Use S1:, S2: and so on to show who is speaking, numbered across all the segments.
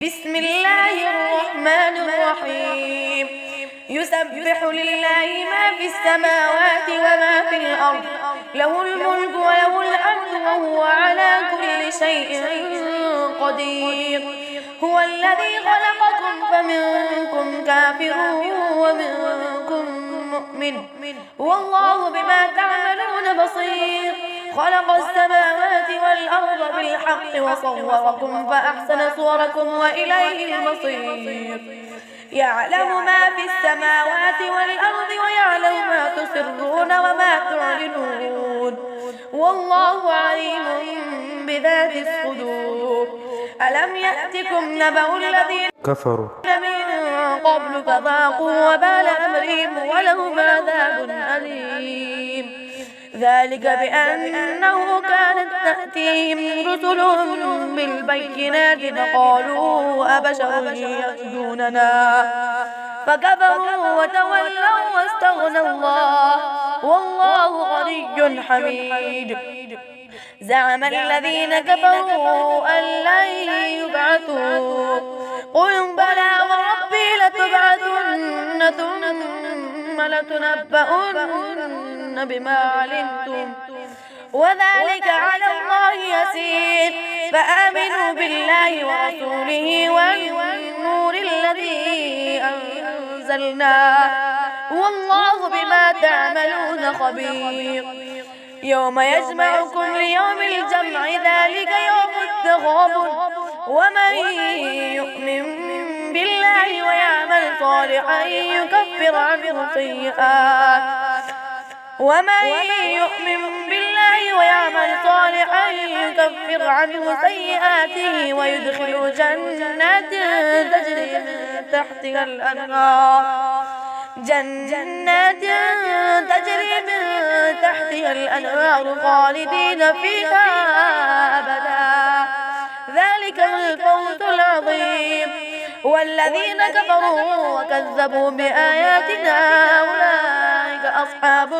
S1: بسم الله الرحمن الرحيم. يسبح لله ما في السماوات وما في الأرض، له الملك وله الحمد وهو على كل شيء قدير. هو الذي خلقكم فمنكم كافر ومنكم مؤمن، والله بما تعملون بصير. خلق السماوات والأرض بالحق وصوركم فأحسن صوركم وإليه المصير. يعلم ما في السماوات والأرض ويعلم ما تسرون وما تعلنون، والله عليم بذات الصدور. ألم يأتكم نبأ الذين كفروا من قبل فذاقوا وبال أمرهم ولهم عذاب أليم. ذلك بأنه كانت تأتيهم رسلهم بالبينات فقالوا أبشر يهدوننا فكفروا وتولوا واستغنى الله والله غني حميد. زعم الذين كفروا أن لن يبعثوا قل بلى وربي لتبعثن ثم لتنبؤن بما علمتم وذلك على الله يسير. فآمنوا بالله ورسوله والنور الذي أنزلنا والله بما تعملون خبير. يوم يجمعكم ليوم الجمع ذلك يوم التغابن. ومن يؤمن بالله ويعمل صالحا يكفر عنه سيئاته ويدخل جنات تجري من تحتها الأنهار خالدين فيها أبدا ذلك الفوز العظيم. والذين كفروا وكذبوا بآياتنا أولئك أصحاب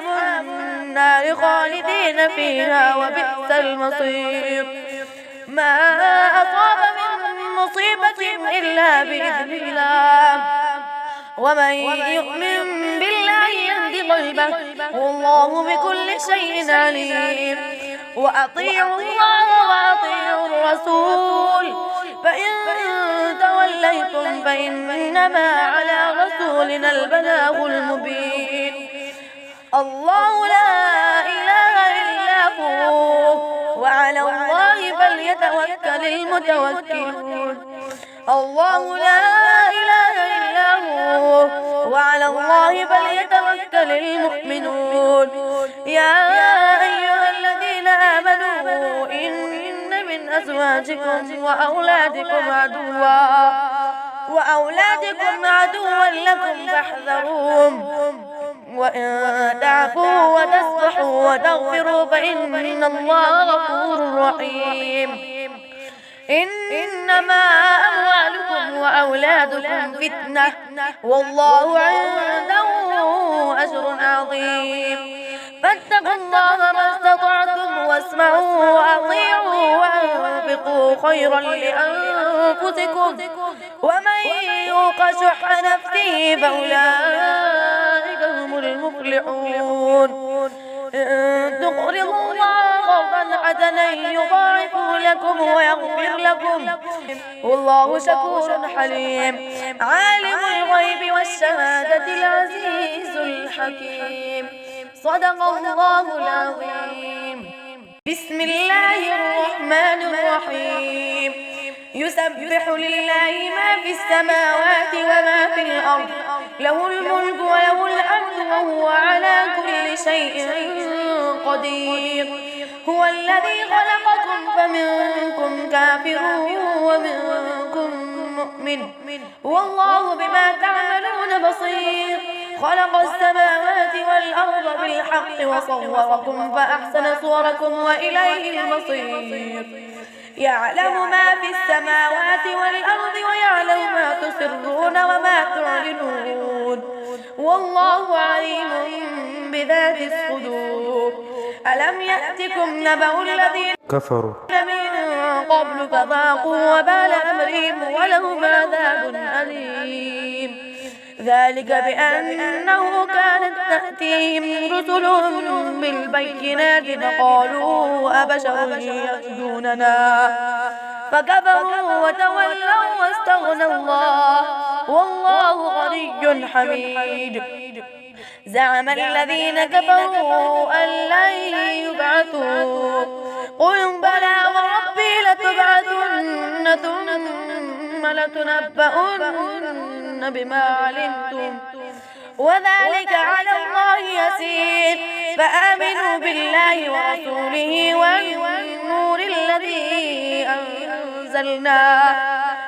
S1: النار خالدين فيها وبئس المصير. ما أصاب من مصيبة إلا بإذن الله ومن يؤمن بالله يهد قلبه والله بكل شيء عليم. وأطيعوا الله وأطيعوا الرسول فإن توليتم فإنما على رسولنا البلاغ المبين. الله لا إله إلا هو وعلى الله فليتوكل المتوكلون. الله لا إله إلا هو وعلى الله فليتوكل المؤمنون. يا أيها الذين آمنوا إن من أزواجكم وأولادكم عدوا لكم فاحذروهم وإن تعفوا وتصفحوا وتغفروا فإن الله غفور رحيم. إنما أموالكم وأولادكم فتنة والله عنده أجر عظيم. فاتقوا الله ما استطعتم واسمعوا وأطيعوا وأنفقوا خيرا لأنفسكم ومن يوق شح نفسه فأولئك هم المفلحون. إن تقرضوا الله قرضا حسنا يضاعفه لكم ويغفر لكم والله شكور حليم. عالم الغيب والشهادة العزيز الحكيم. صدق الله العظيم. بسم الله الرحمن الرحيم. يسبح لله ما في السماوات وما في الأرض، له الملك وله الحمد وهو على كل شيء قدير. هو الذي خلقكم فمنكم كافر ومنكم مؤمن، والله بما تعملون بصير. خلق السماوات والأرض بالحق وصوركم فأحسن صوركم وإليه المصير. يعلم ما في السماوات والأرض ويعلم ما تسرون وما تعلنون، والله عليم بذات الصدور. ألم يأتكم نبأ الذين كفروا من قبل فذاقوا وبال أمرهم ولهم عذاب أليم ذلك بأنه كانت تأتيهم رسلهم بالبينات فقالوا أبشر يهدوننا فكفروا وتولوا واستغنى الله والله غني حميد زعم الذين كفروا أن لن يبعثوا قل بلى وربي لتبعثن ثم لتنبؤن بما علمتم وذلك على الله يسير فآمنوا بالله ورسوله والنور الذي أنزلنا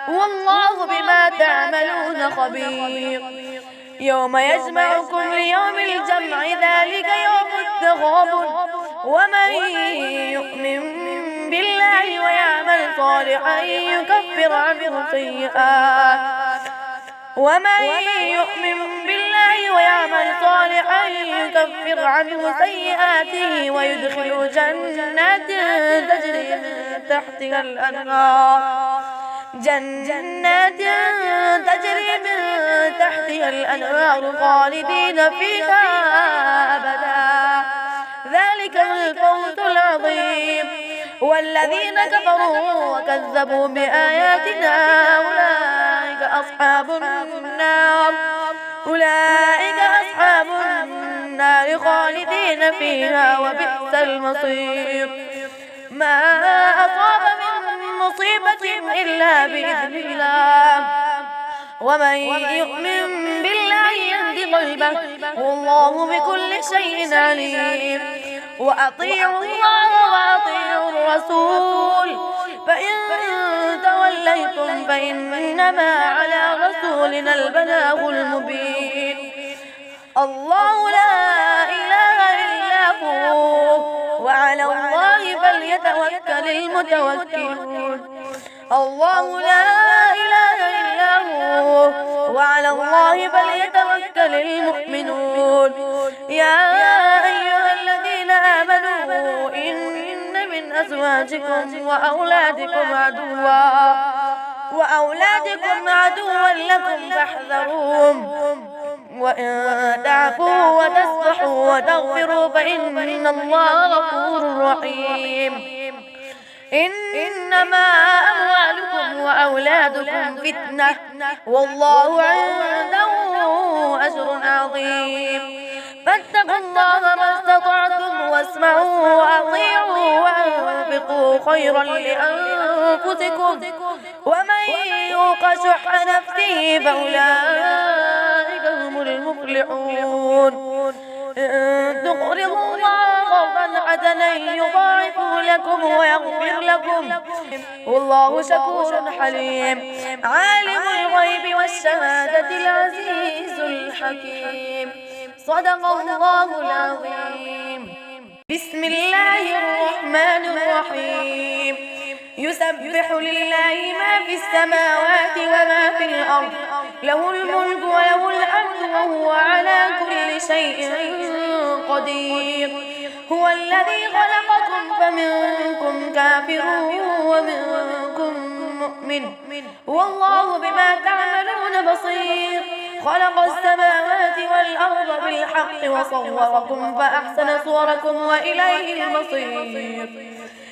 S1: والله بما تعملون خبير يوم يجمعكم ليوم الجمع ذلك يوم التغابن ومن يؤمن بالله ويعمل صالحا يكفر عنه سيئاته ويدخل جنات تجري من تحتها الأنهار خالدين فيها أبدا ذلك الفوز العظيم والذين كفروا وكذبوا بآياتنا أولئك أصحاب النار خالدين فيها وبئس المصير ما أصاب من مصيبة إلا بإذن الله ومن يؤمن بالله يهد قلبه والله بكل شيء عليم وأطيعوا الله وأطيعوا الرسول فإن توليتم فإنما على رسولنا البلاغ المبين الله لا إله إلا هو وعلى الله فليتوكل المتوكلون الله لا إله إلا هو وعلى الله فليتوكل المؤمنون يا أيها الذين آمنوا إن من أزواجكم وأولادكم عدوا لكم فاحذروهم وإن تعفوا وتصفحوا وتغفروا فإن الله غفور رحيم إنما أموالكم وأولادكم فتنة والله عنده أجر عظيم فاتقوا الله ما استطعتم واسمعوا وأطيعوا وأنفقوا خيرا لأنفسكم ومن يوق شح نفسه فأولئك هم المفلحون إن تقرضوا الله قرضا حسنا يضاعفه لكم ويغفر لكم والله شكور حليم عالم الغيب والشهادة العزيز الحكيم صدق الله العظيم بسم الله الرحمن الرحيم يسبح لله ما في السماوات وما في الأرض له الملك وله الحمد وهو على كل شيء قدير هو الذي خلقكم فمنكم كافر ومنكم مؤمن والله بما تعملون بصير خلق السماوات والأرض بالحق وصوركم فأحسن صوركم وإليه المصير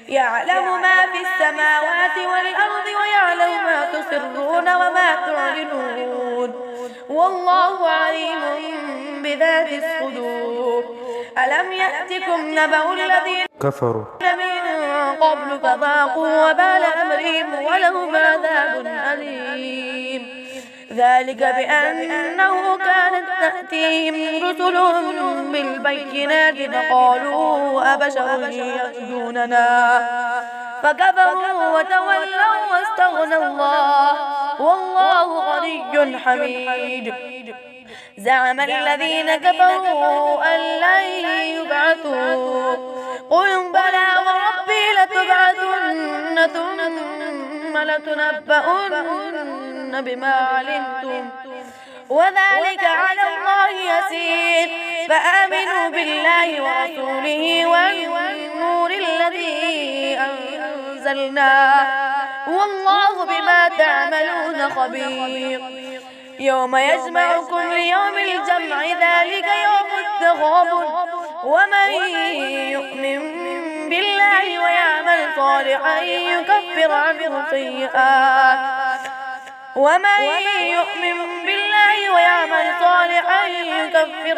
S1: يعلم ما في السماوات والأرض ويعلم ما تسرون وما تعلنون والله عليم بذات الصدور ألم يأتكم نبأ الذين كفروا من قبل فذاقوا وبال أمرهم ولهم عذاب أليم ذلك بأنه كانت تأتيهم رسلهم بالبينات فقالوا أبشر يهدوننا فكفروا وتولوا واستغنى الله والله غني حميد زعم الذين كفروا أن لن يبعثوا قل بلى وربي لتبعثن ثم لتنبؤن بما علمتم وذلك على الله يسير. فآمنوا بالله ورسوله والنور الذي أنزلنا، والله بما تعملون خبير. يوم يجمعكم ليوم الجمع ذلك يوم التغابن، ومن يؤمن بالله ويعمل صالحا يكفر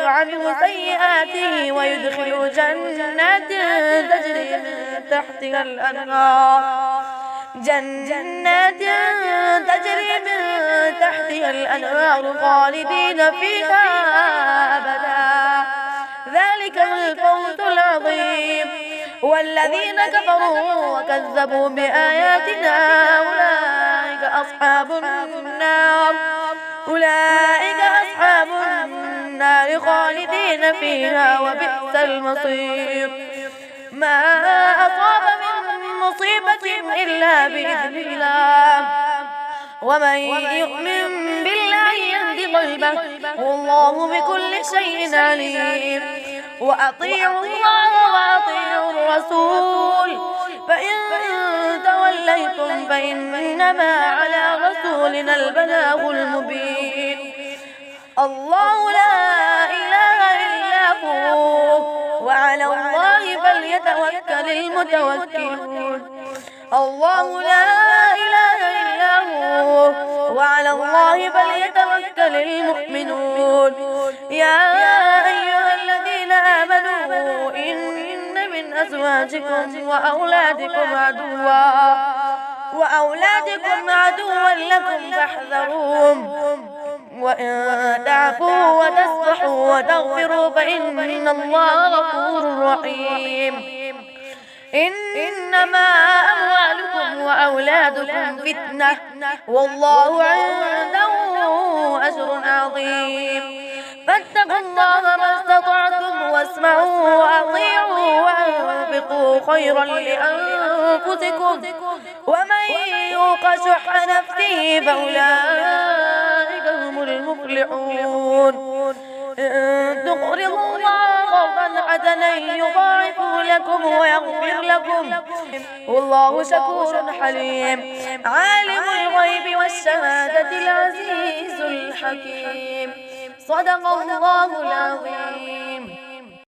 S1: عنه سيئاته ويدخل جنات تجري من تحتها الأنهار خالدين فيها أبدا، ذلك الفوز العظيم. والذين كفروا وكذبوا بآياتنا أولئك أصحاب النار خالدين فيها وبئس المصير. ما أصاب من مصيبة إلا بإذن الله، ومن يؤمن بالله يهد قلبه، والله بكل شيء عليم. وأطيعوا الله وأطيعوا الرسول، فإن توليتم فإنما على رسولنا البلاغ المبين. الله لا إله إلا هو، وعلى الله فليتوكل المتوكلون. الله لا إله إلا هو، وعلى الله فليتوكل المؤمنون. يا أيها الذين آمنوا إن من أزواجكم وأولادكم عدوا لكم فاحذروهم، وإن تعفوا وتصفحوا وتغفروا فإن الله غفور رحيم. إنما أموالكم وأولادكم فتنة، والله عنده أجر عظيم. فاتقوا الله ما استطعتم واسمعوا وأطيعوا وأنفقوا خيرا لأنفسكم، ومن يوق شح نفسه فأولئك هم المفلحون. إن تقرضوا الله قرضا حسنا يضاعفه لكم ويغفر لكم، والله شكور حليم. عالم الغيب والشهادة العزيز الحكيم. صدق الله العظيم.